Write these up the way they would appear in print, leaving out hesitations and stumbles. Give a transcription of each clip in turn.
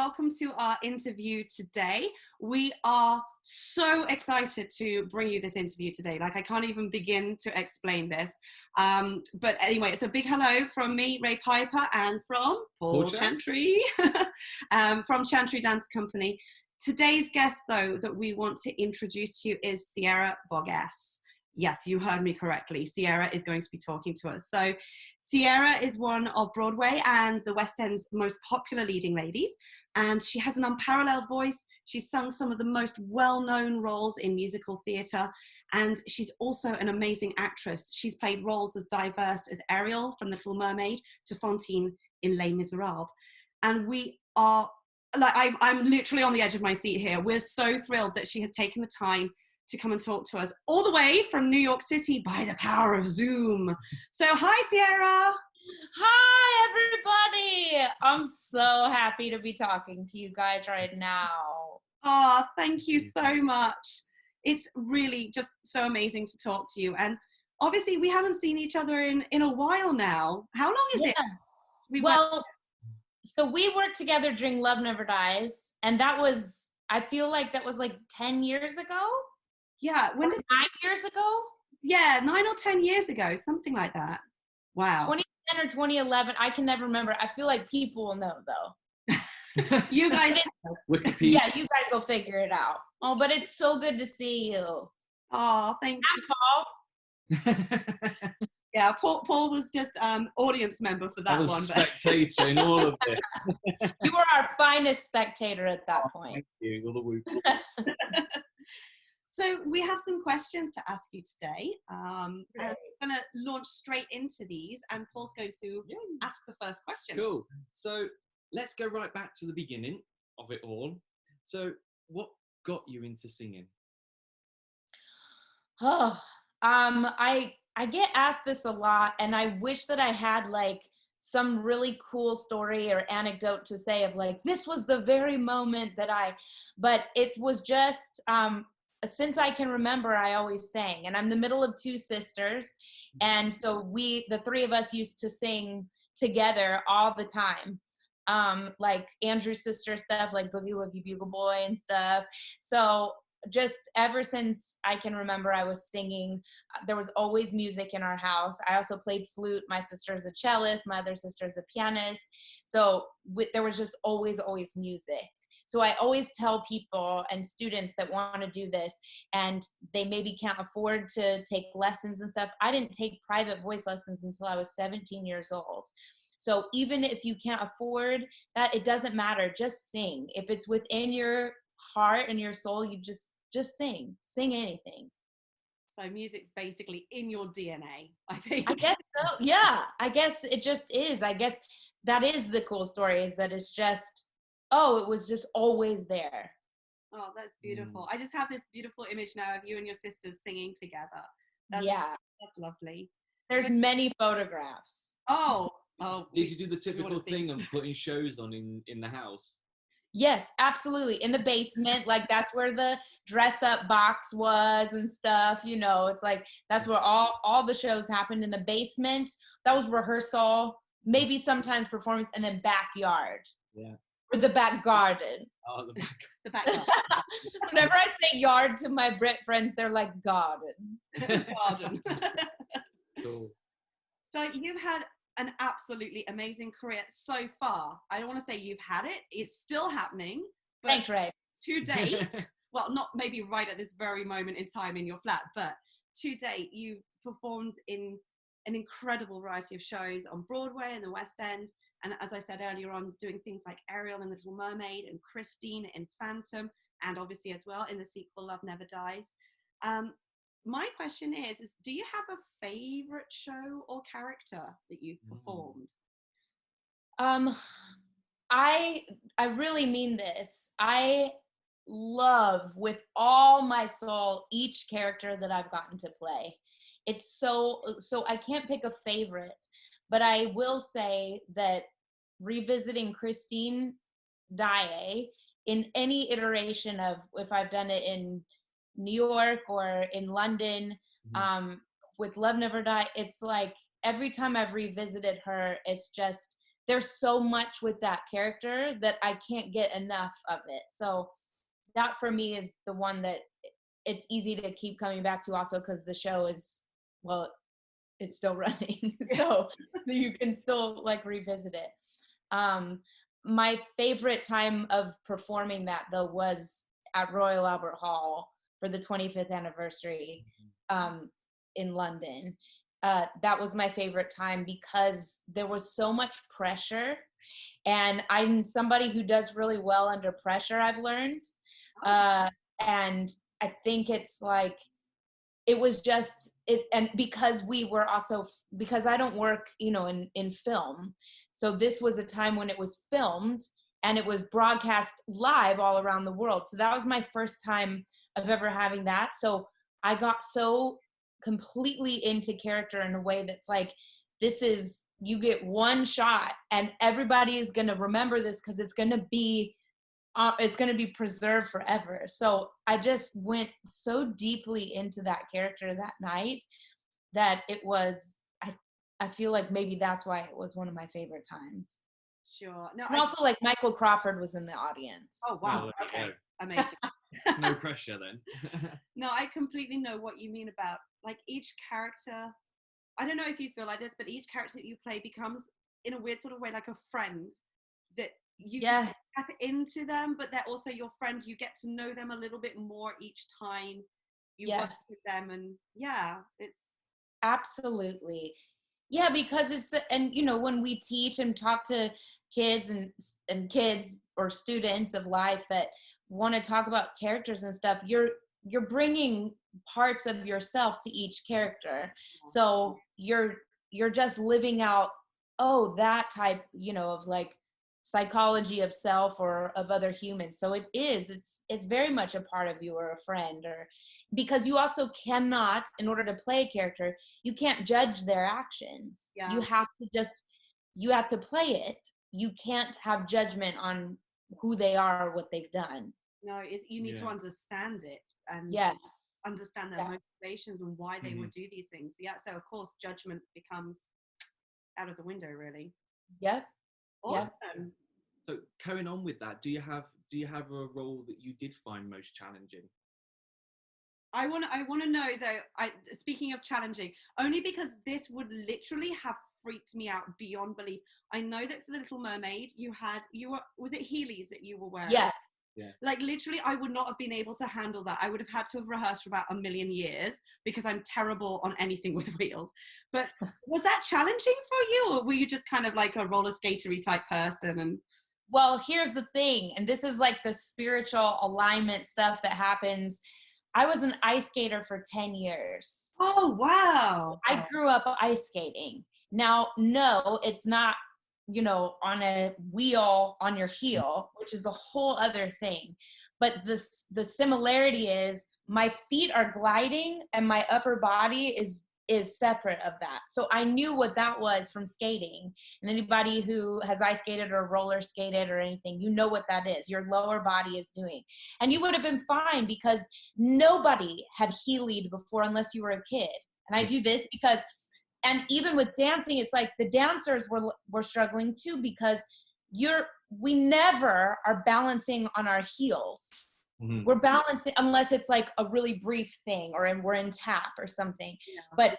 welcome to our interview today. We are so excited to bring you this interview today. Like, I can't even begin to explain this. But anyway, it's a big hello from me, Ray Piper, and from Paul Chantry, from Chantry Dance Company. Today's guest, though, that we want to introduce to you is Sierra Boggess. Yes, you heard me correctly. Sierra is going to be talking to us. So Sierra is one of Broadway and the West End's most popular leading ladies, and she has an unparalleled voice. She's sung some of the most well-known roles in musical theatre, and she's also an amazing actress. She's played roles as diverse as Ariel from The Little Mermaid to Fantine in Les Miserables. And we are, like, I'm literally on the edge of my seat here. We're so thrilled that she has taken the time to come and talk to us all the way from New York City by the power of Zoom. So hi, Sierra. Hi, everybody. I'm so happy to be talking to you guys right now. Oh, thank you so much. It's really just so amazing to talk to you. And obviously we haven't seen each other in a while now. How long is it? So we worked together during Love Never Dies. And that was, I feel like that was like 10 years ago. Yeah. 9 years ago? Yeah, 9 or 10 years ago, something like that. Wow. 2010 or 2011, I can never remember. I feel like people will know, though. You guys. Yeah, you guys will figure it out. Oh, but it's so good to see you. Oh, thank you. Paul. Yeah, Paul was just audience member for that one. I was spectator in all of this. You were our finest spectator at that point. Thank you. All the whoops. So we have some questions to ask you today. And we're going to launch straight into these, and Paul's going to ask the first question. Cool. So let's go right back to the beginning of it all. So what got you into singing? Oh, I get asked this a lot, and I wish that I had like some really cool story or anecdote to say of like, this was the very moment that but it was just, since I can remember, I always sang, and I'm the middle of 2 sisters. And so the 3 of us used to sing together all the time. Like Andrew's sister stuff, like Boogie Woogie Bugle Boy and stuff. So just ever since I can remember, I was singing. There was always music in our house. I also played flute. My sister's a cellist. My other sister's a pianist. So there was just always music. So I always tell people and students that want to do this and they maybe can't afford to take lessons and stuff. I didn't take private voice lessons until I was 17 years old. So even if you can't afford that, it doesn't matter. Just sing. If it's within your heart and your soul, you just sing. Sing anything. So music's basically in your DNA, I think. I guess so. Yeah, I guess it just is. I guess that is the cool story, is that it's just, it was just always there. Oh, that's beautiful. I just have this beautiful image now of you and your sisters singing together. That's lovely. There's many photographs. Oh. Did you do the typical thing of putting shows on in the house? Yes, absolutely. In the basement, like that's where the dress up box was and stuff, you know, it's like, that's where all the shows happened, in the basement. That was rehearsal, maybe sometimes performance, and then backyard. Yeah. Or the back garden. Oh, the back garden. Whenever I say yard to my Brit friends, they're like garden. Garden. Cool. So you've had an absolutely amazing career so far. I don't want to say you've had it. It's still happening. But thanks, Ray. To date, well, not maybe right at this very moment in time in your flat, but to date, you've performed in an incredible variety of shows on Broadway and the West End. And as I said earlier on, doing things like Ariel in The Little Mermaid and Christine in Phantom, and obviously as well in the sequel Love Never Dies. My question is do you have a favorite show or character that you've performed? I really mean this. I love with all my soul each character that I've gotten to play. It's so I can't pick a favorite, but I will say that revisiting Christine Daae in any iteration of, if I've done it in New York or in London, with Love Never Die, it's like every time I've revisited her, it's just there's so much with that character that I can't get enough of it. So that for me is the one that it's easy to keep coming back to, also because the show is, well, it's still running. So you can still like revisit it. My favorite time of performing that though was at Royal Albert Hall for the 25th anniversary in London. That was my favorite time because there was so much pressure, and I'm somebody who does really well under pressure, I've learned. And I think it's like, it was just it, and because we were also, because I don't work, you know, in film, so this was a time when it was filmed and it was broadcast live all around the world. So that was my first time of ever having that. So I got so completely into character in a way that's like, this is, you get one shot and everybody is going to remember this because it's going to be preserved forever. So I just went so deeply into that character that night that it was, I feel like maybe that's why it was one of my favorite times. Sure. No, and also like Michael Crawford was in the audience. Oh, wow. Oh, okay. Amazing. No pressure then. No, I completely know what you mean about like each character. I don't know if you feel like this, but each character that you play becomes in a weird sort of way like a friend that you Yes. tap into them, but they're also your friend. You get to know them a little bit more each time you work with them. And yeah, it's absolutely. Yeah, because it's, and you know, when we teach and talk to kids and kids or students of life that want to talk about characters and stuff, you're bringing parts of yourself to each character. So you're just living out, oh, that type, you know, of like psychology of self or of other humans. So it's very much a part of you, or a friend, or because you also cannot, in order to play a character, you can't judge their actions. Yeah. You have to play it. You can't have judgment on who they are or what they've done. No, you need to understand it and understand their motivations and why they would do these things. Yeah, so of course judgment becomes out of the window, really. Yep. Awesome. Yep. So carrying on with that, do you have a role that you did find most challenging? I want to know though, speaking of challenging, only because this would literally have freaked me out beyond belief. I know that for the Little Mermaid was it Heelys that you were wearing? Yes. Yeah. Like literally I would not have been able to handle that. I would have had to have rehearsed for about a million years because I'm terrible on anything with wheels. But was that challenging for you, or were you just kind of like a roller skatery type person? And well, here's the thing, and this is like the spiritual alignment stuff that happens. I was an ice skater for 10 years. Oh, wow. I grew up ice skating. Now, no, it's not, you know, on a wheel on your heel, which is a whole other thing. But the similarity is my feet are gliding and my upper body is separate of that. So I knew what that was from skating. And anybody who has ice skated or roller skated or anything, you know what that is. Your lower body is doing. And you would have been fine because nobody had heeled before unless you were a kid. And I do this because, and even with dancing, it's like the dancers were struggling too, because we never are balancing on our heels. Mm-hmm. We're balancing unless it's like a really brief thing or we're in tap or something. Yeah. But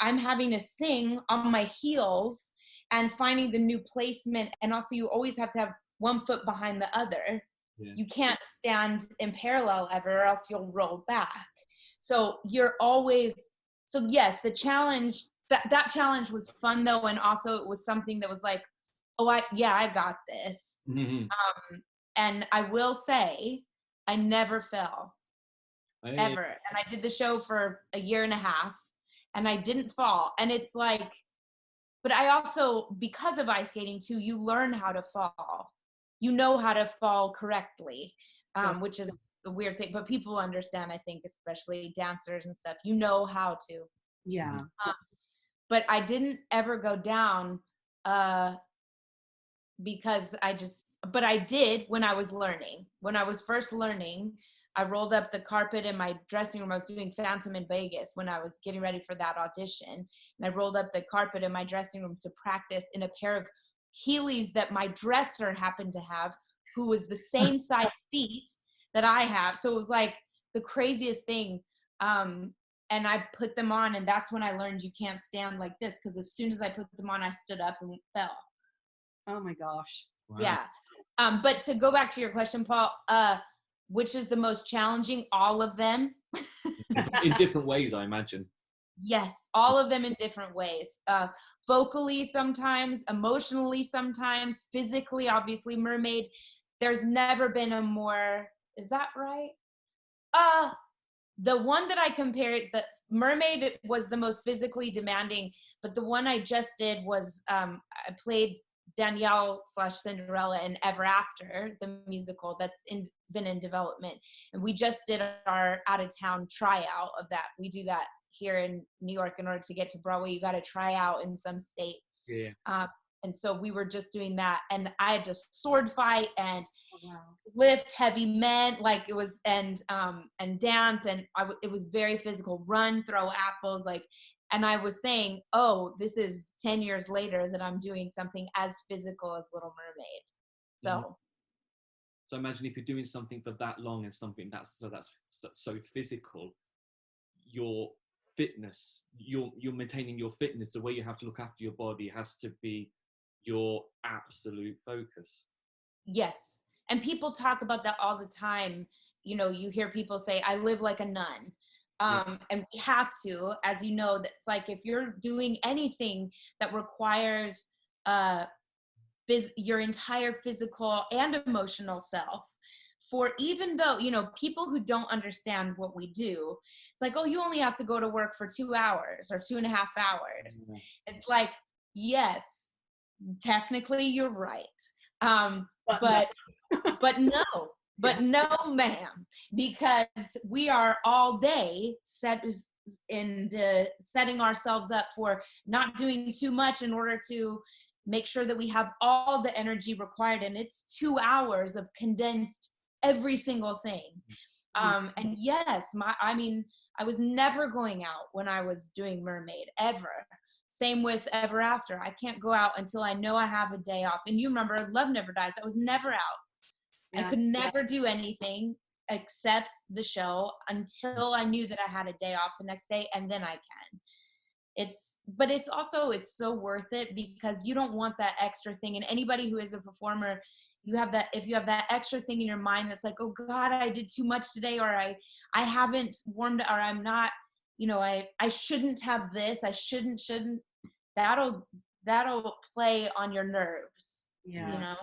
I'm having to sing on my heels and finding the new placement. And also you always have to have one foot behind the other. Yeah. You can't stand in parallel ever, or else you'll roll back. So yes, the challenge, that challenge was fun though. And also it was something that was like, oh, I got this. Mm-hmm. And I will say, I never fell, ever. And I did the show for a year and a half, and I didn't fall. And it's like, but I also, because of ice skating too, you learn how to fall. You know how to fall correctly, which is a weird thing. But people understand, I think, especially dancers and stuff. You know how to. Yeah. But I didn't ever go down because but I did when I was learning. When I was first learning, I rolled up the carpet in my dressing room. I was doing Phantom in Vegas when I was getting ready for that audition. And I rolled up the carpet in my dressing room to practice in a pair of Heelys that my dresser happened to have, who was the same size feet that I have. So it was like the craziest thing. And I put them on, and that's when I learned you can't stand like this, because as soon as I put them on, I stood up and fell. Oh my gosh. Wow. Yeah. But to go back to your question, Paul, which is the most challenging? All of them. In different ways, I imagine. Yes, all of them in different ways. Vocally sometimes, emotionally sometimes, physically, obviously, mermaid. There's never been a more, is that right? The one that I compared, the mermaid was the most physically demanding, but the one I just did was, I played Danielle/Cinderella in Ever After, the musical that's been in development. And we just did our out-of-town tryout of that. We do that here in New York. In order to get to Broadway, you got to try out in some state. Yeah. And so we were just doing that, and I had to sword fight and Wow. lift heavy men, like it was, and dance, and it was very physical. Run, throw apples, like. And I was saying, oh, this is 10 years later that I'm doing something as physical as Little Mermaid. So. Mm-hmm. So imagine if you're doing something for that long and something that's so physical, your fitness, you're maintaining your fitness, the way you have to look after your body has to be your absolute focus. Yes. And people talk about that all the time. You know, you hear people say, I live like a nun. And we have to, as you know, that's like, if you're doing anything that requires your entire physical and emotional self, for even though, you know, people who don't understand what we do, it's like, oh, you only have to go to work for 2 hours or 2.5 hours. Mm-hmm. It's like, yes, technically you're right. But no, ma'am, because we are all day setting ourselves up for not doing too much in order to make sure that we have all the energy required. And it's 2 hours of condensed every single thing. And yes, I was never going out when I was doing Mermaid, ever. Same with Ever After. I can't go out until I know I have a day off. And you remember Love Never Dies. I was never out. Yeah. I could never do anything except the show until I knew that I had a day off the next day, and then I can. But it's so worth it, because you don't want that extra thing. And anybody who is a performer, if you have that extra thing in your mind that's like, oh God, I did too much today, or I haven't warmed, or I'm not, you know, I shouldn't have this, I shouldn't, that'll play on your nerves. Yeah. You know?